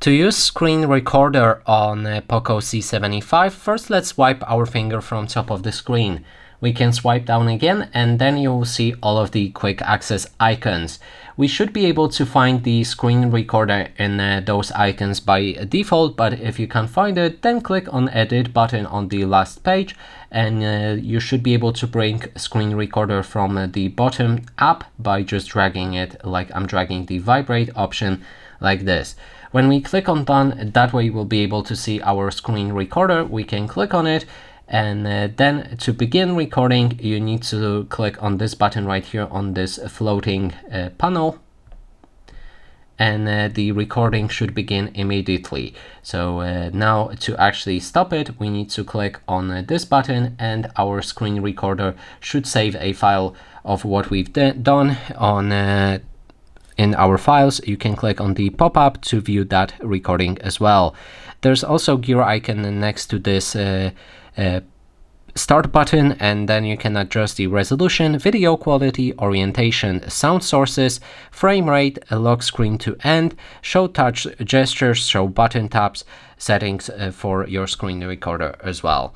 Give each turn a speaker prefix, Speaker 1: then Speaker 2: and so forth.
Speaker 1: To use screen recorder on POCO C75, first let's swipe our finger from top of the screen. We can swipe down again and then you will see all of the quick access icons. We should be able to find the screen recorder in those icons by default, but if you can't find it, then click on edit button on the last page and you should be able to bring screen recorder from the bottom up by just dragging it like I'm dragging the vibrate option like this. When we click on done, that way we'll be able to see our screen recorder. We can click on it and then to begin recording you need to click on this button right here on this floating panel, and the recording should begin immediately. So now to actually stop it, we need to click on this button and our screen recorder should save a file of what we've done on in our files. You can click on the pop-up to view that recording as well. There's also gear icon next to this start button, and then you can adjust the resolution, video quality, orientation, sound sources, frame rate, lock screen to end, show touch gestures, show button taps, settings for your screen recorder as well.